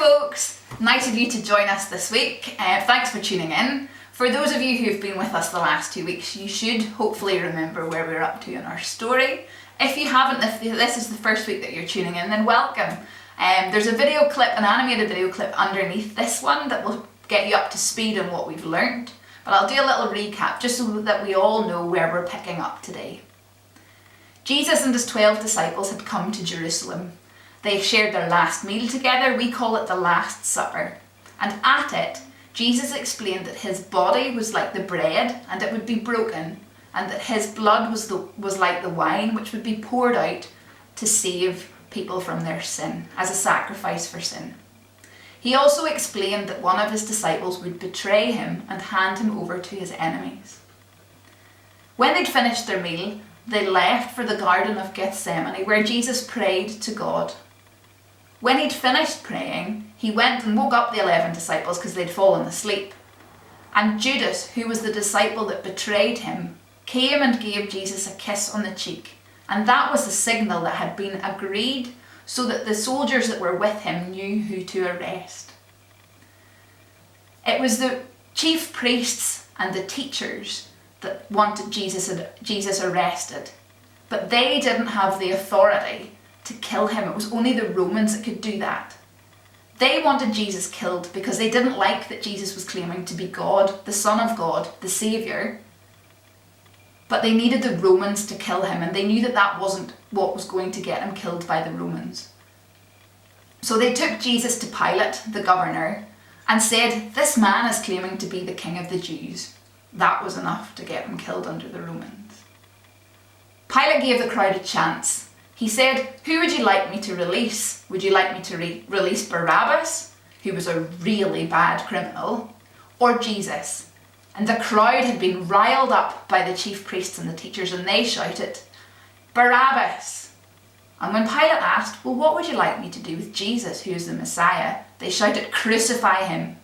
folks, nice of you to join us this week. Thanks for tuning in. For those of you who've been with us the last 2 weeks, you should hopefully remember where we're up to in our story. If you haven't, if this is the first week that you're tuning in, then welcome. There's a video clip, an animated video clip underneath this one that will get you up to speed on what we've learned. But I'll do a little recap just so that we all know where we're picking up today. Jesus and his 12 disciples had come to Jerusalem. They shared their last meal together. We call it the Last Supper. And at it, Jesus explained that his body was like the bread and it would be broken, and that his blood was like the wine which would be poured out to save people from their sin, as a sacrifice for sin. He also explained that one of his disciples would betray him and hand him over to his enemies. When they'd finished their meal, they left for the Garden of Gethsemane, where Jesus prayed to God. When he'd finished praying, he went and woke up the 11 disciples because they'd fallen asleep. And Judas, who was the disciple that betrayed him, came and gave Jesus a kiss on the cheek. And that was the signal that had been agreed so that the soldiers that were with him knew who to arrest. It was the chief priests and the teachers that wanted Jesus arrested, but they didn't have the authority to kill him. It was only the Romans that could do that. They wanted Jesus killed because they didn't like that Jesus was claiming to be God, the Son of God, the Saviour. But they needed the Romans to kill him, and they knew that that wasn't what was going to get him killed by the Romans. So they took Jesus to Pilate, the governor, and said, "This man is claiming to be the King of the Jews." That was enough to get him killed under the Romans. Pilate gave the crowd a chance. He said, "Who would you like me to release? Would you like me to release Barabbas, who was a really bad criminal, or Jesus?" And the crowd had been riled up by the chief priests and the teachers, and they shouted, "Barabbas!" And when Pilate asked, "Well, what would you like me to do with Jesus, who is the Messiah?" they shouted, "Crucify him."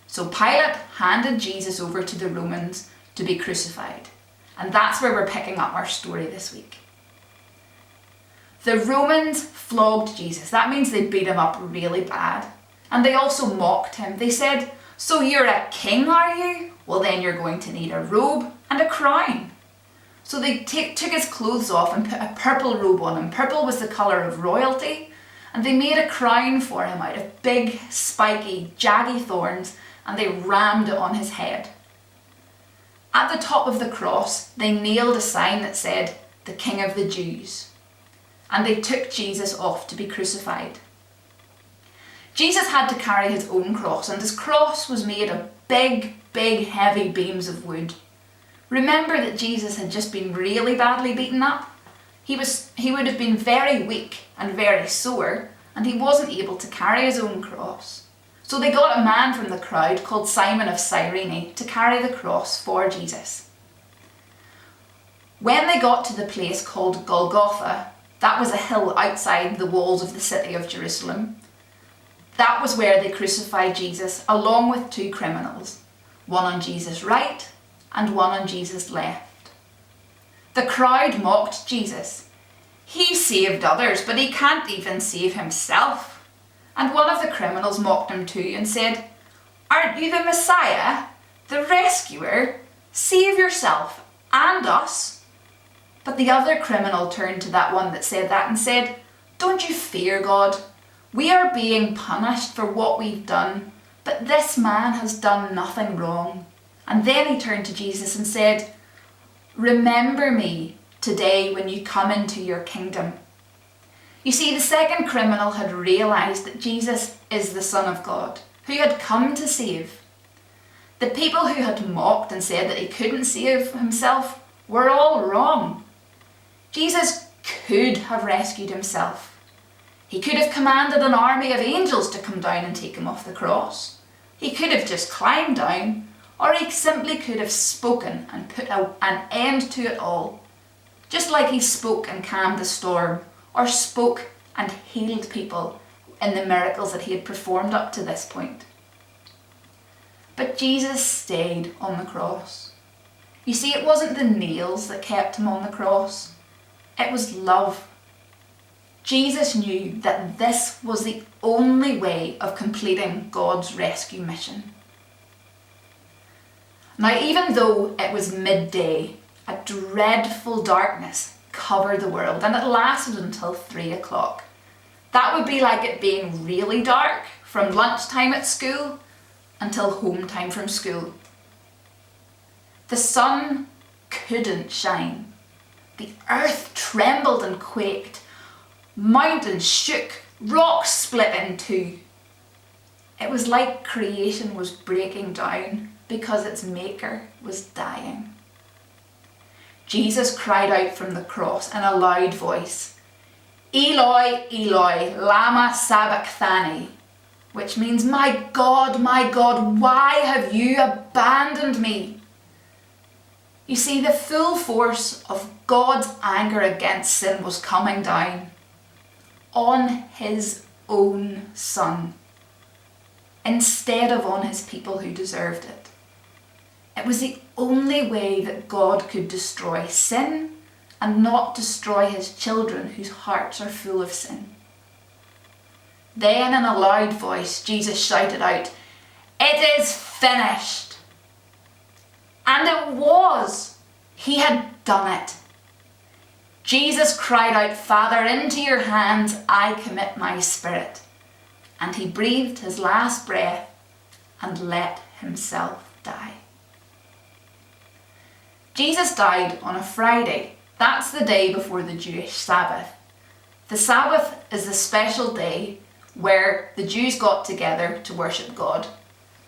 So Pilate handed Jesus over to the Romans to be crucified. And that's where we're picking up our story this week. The Romans flogged Jesus. That means they beat him up really bad. And they also mocked him. They said, "So you're a king, are you? Well, then you're going to need a robe and a crown." So they took his clothes off and put a purple robe on him. Purple was the colour of royalty. And they made a crown for him out of big, spiky, jaggy thorns, and they rammed it on his head. At the top of the cross, they nailed a sign that said, "The King of the Jews." And they took Jesus off to be crucified. Jesus had to carry his own cross, and his cross was made of big, heavy beams of wood. Remember that Jesus had just been really badly beaten up. He would have been very weak and very sore, and he wasn't able to carry his own cross. So they got a man from the crowd called Simon of Cyrene to carry the cross for Jesus. When they got to the place called Golgotha, that was a hill outside the walls of the city of Jerusalem. That was where they crucified Jesus along with 2 criminals, one on Jesus' right and one on Jesus' left. The crowd mocked Jesus. "He saved others, but he can't even save himself." And one of the criminals mocked him too and said, "Aren't you the Messiah, the rescuer? Save yourself and us." But the other criminal turned to that one that said that and said, "Don't you fear God? We are being punished for what we've done, but this man has done nothing wrong." And then he turned to Jesus and said, "Remember me today when you come into your kingdom." You see, the second criminal had realised that Jesus is the Son of God, who had come to save. The people who had mocked and said that he couldn't save himself were all wrong. Jesus could have rescued himself. He could have commanded an army of angels to come down and take him off the cross. He could have just climbed down, or he simply could have spoken and put an end to it all. Just like he spoke and calmed the storm, or spoke and healed people in the miracles that he had performed up to this point. But Jesus stayed on the cross. You see, it wasn't the nails that kept him on the cross. It was love. Jesus knew that this was the only way of completing God's rescue mission. Now, even though it was midday, a dreadful darkness covered the world, and it lasted until 3 o'clock. That would be like it being really dark from lunchtime at school until home time from school. The sun couldn't shine. The earth trembled and quaked. Mountains shook, rocks split in two. It was like creation was breaking down because its maker was dying. Jesus cried out from the cross in a loud voice, "Eloi, Eloi, lama sabachthani," which means, my God, why have you abandoned me?" You see, the full force of God's anger against sin was coming down on his own Son, instead of on his people who deserved it. It was the only way that God could destroy sin and not destroy his children whose hearts are full of sin. Then in a loud voice, Jesus shouted out, "It is finished." And it was. He had done it. Jesus cried out, "Father, into your hands I commit my spirit." And he breathed his last breath and let himself die. Jesus died on a Friday. That's the day before the Jewish Sabbath. The Sabbath is the special day where the Jews got together to worship God.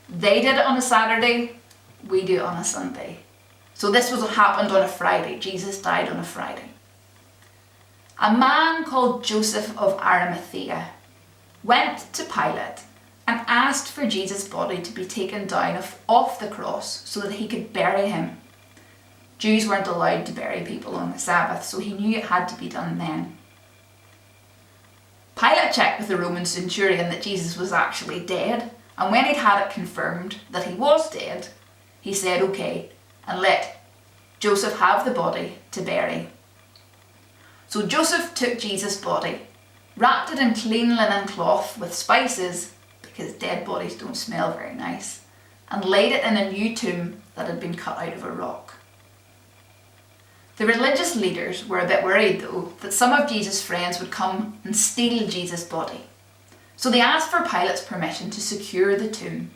They did it on a Saturday, we do it on a Sunday. So this was what happened on a Friday. Jesus died on a Friday. A man called Joseph of Arimathea went to Pilate and asked for Jesus' body to be taken down off the cross so that he could bury him. Jews weren't allowed to bury people on the Sabbath, so he knew it had to be done then. Pilate checked with the Roman centurion that Jesus was actually dead, and when he'd had it confirmed that he was dead, he said okay, and let Joseph have the body to bury. So Joseph took Jesus' body, wrapped it in clean linen cloth with spices, because dead bodies don't smell very nice, and laid it in a new tomb that had been cut out of a rock. The religious leaders were a bit worried though that some of Jesus' friends would come and steal Jesus' body. So they asked for Pilate's permission to secure the tomb,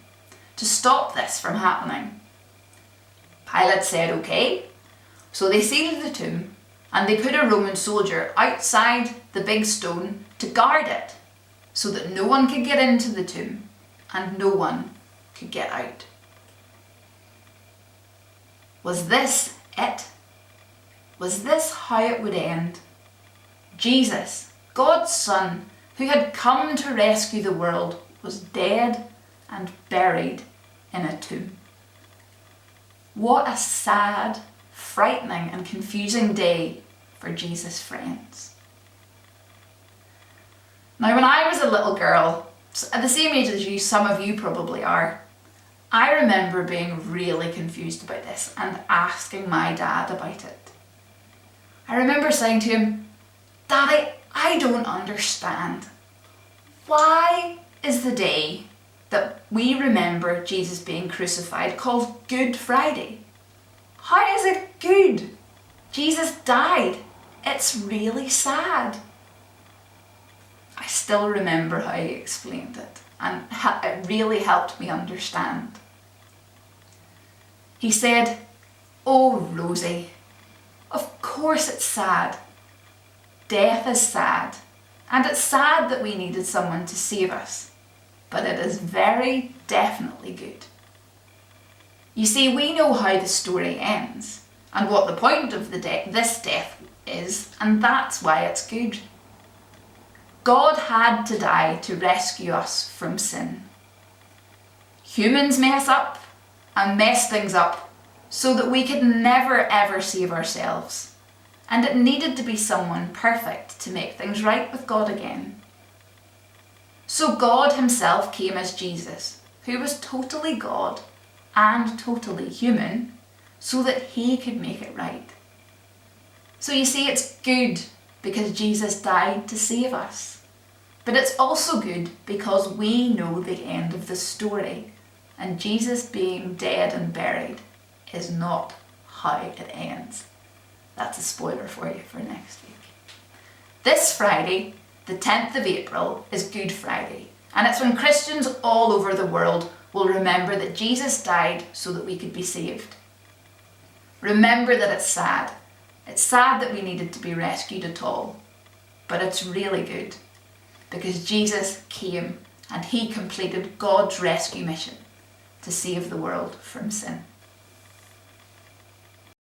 to stop this from happening. Pilate said okay, so they sealed the tomb and they put a Roman soldier outside the big stone to guard it so that no one could get into the tomb and no one could get out. Was this it? Was this how it would end? Jesus, God's Son, who had come to rescue the world, was dead and buried in a tomb. What a sad, frightening and confusing day for Jesus' friends. Now, when I was a little girl, at the same age as you, some of you probably are, I remember being really confused about this and asking my dad about it. I remember saying to him, "Daddy, I don't understand. Why is the day that we remember Jesus being crucified called Good Friday? How is it good? Jesus died. It's really sad." I still remember how he explained it, and it really helped me understand. He said, "Oh, Rosie, of course it's sad. Death is sad, and it's sad that we needed someone to save us, but it is very definitely good. You see, we know how the story ends, and what the point of this death is, and that's why it's good. God had to die to rescue us from sin. Humans mess up and mess things up so that we could never ever save ourselves, and it needed to be someone perfect to make things right with God again. So God himself came as Jesus, who was totally God and totally human, so that he could make it right. So you see, it's good because Jesus died to save us. But it's also good because we know the end of the story, and Jesus being dead and buried is not how it ends. That's a spoiler for you for next week. This Friday, the 10th of April, is Good Friday, and it's when Christians all over the world will remember that Jesus died so that we could be saved. Remember that it's sad. It's sad that we needed to be rescued at all, but it's really good because Jesus came and he completed God's rescue mission to save the world from sin.